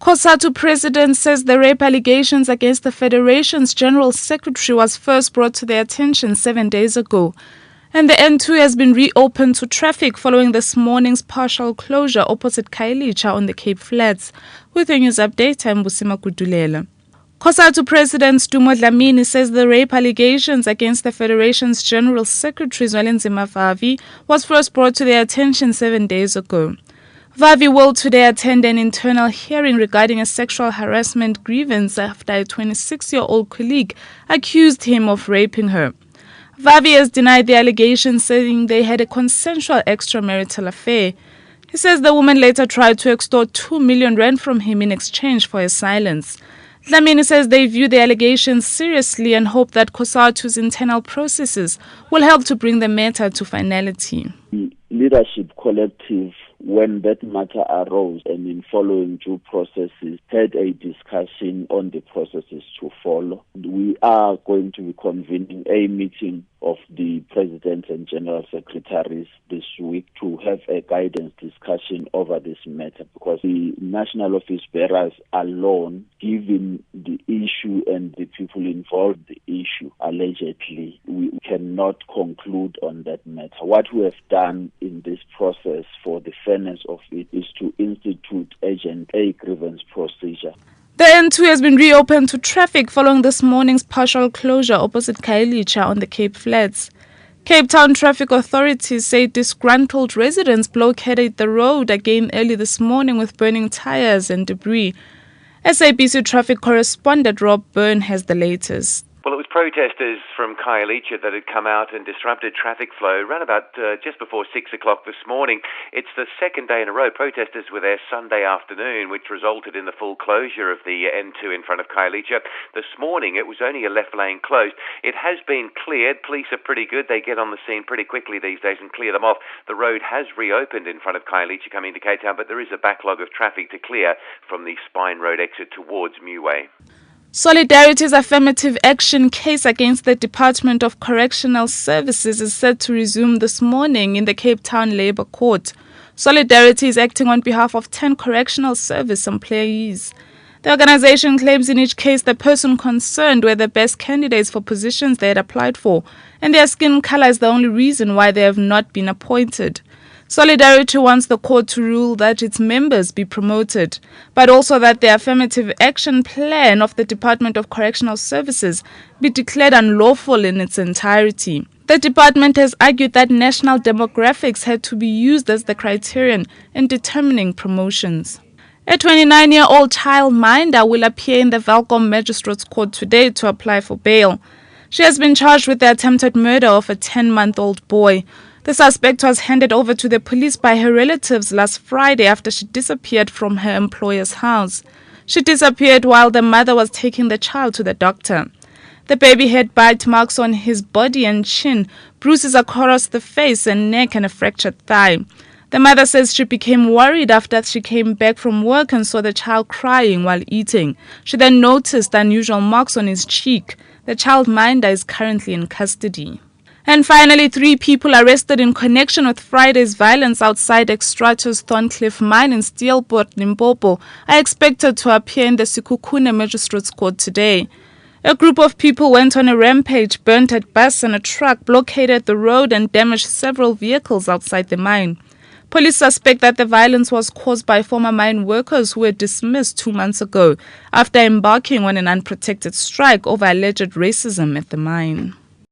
COSATU president says the rape allegations against the Federation's General Secretary was first brought to their attention 7 days ago. And the N2 has been reopened to traffic following this morning's partial closure opposite Khayelitsha on the Cape Flats. With a news update, I'm Busima Kudulela. COSATU President Dumo Dlamini says the rape allegations against the Federation's General Secretary Zwelinzima Vavi was first brought to their attention 7 days ago. Vavi will today attend an internal hearing regarding a sexual harassment grievance after a 26-year-old colleague accused him of raping her. Vavi has denied the allegations, saying they had a consensual extramarital affair. He says the woman later tried to extort 2 million rand from him in exchange for his silence. Dlamini says they view the allegations seriously and hope that COSATU's internal processes will help to bring the matter to finality. The leadership collective, when that matter arose and in following due processes, had a discussion on the processes to follow. We are going to be convening a meeting of the President and General Secretaries this week to have a guidance discussion over this matter, because the national office bearers alone, given the issue and the people involved in the issue, allegedly, we cannot conclude on that matter. What we have done in this process for the fairness of it is to institute a grievance procedure. The N2 has been reopened to traffic following this morning's partial closure opposite Khayelitsha on the Cape Flats. Cape Town traffic authorities say disgruntled residents blockaded the road again early this morning with burning tires and debris. SABC traffic correspondent Rob Byrne has the latest. Well, it was protesters from Khayelitsha that had come out and disrupted traffic flow around about just before 6 o'clock this morning. It's the second day in a row protesters were there Sunday afternoon, which resulted in the full closure of the N2 in front of Khayelitsha. This morning, it was only a left lane closed. It has been cleared. Police are pretty good. They get on the scene pretty quickly these days and clear them off. The road has reopened in front of Khayelitsha coming to Cape Town, but there is a backlog of traffic to clear from the Spine Road exit towards Muway. Solidarity's affirmative action case against the Department of Correctional Services is set to resume this morning in the Cape Town Labour Court. Solidarity is acting on behalf of 10 correctional service employees. The organization claims in each case the person concerned were the best candidates for positions they had applied for, and their skin color is the only reason why they have not been appointed. Solidarity wants the court to rule that its members be promoted, but also that the affirmative action plan of the Department of Correctional Services be declared unlawful in its entirety. The department has argued that national demographics had to be used as the criterion in determining promotions. A 29-year-old childminder will appear in the Welkom Magistrates Court today to apply for bail. She has been charged with the attempted murder of a 10-month-old boy. The suspect was handed over to the police by her relatives last Friday after she disappeared from her employer's house. She disappeared while the mother was taking the child to the doctor. The baby had bite marks on his body and chin, bruises across the face and neck, and a fractured thigh. The mother says she became worried after she came back from work and saw the child crying while eating. She then noticed unusual marks on his cheek. The childminder is currently in custody. And finally, 3 people arrested in connection with Friday's violence outside Extractor's Thorncliffe mine in Steelport, Limpopo, are expected to appear in the Sekhukhune Magistrates Court today. A group of people went on a rampage, burnt a bus and a truck, blockaded the road and damaged several vehicles outside the mine. Police suspect that the violence was caused by former mine workers who were dismissed 2 months ago after embarking on an unprotected strike over alleged racism at the mine.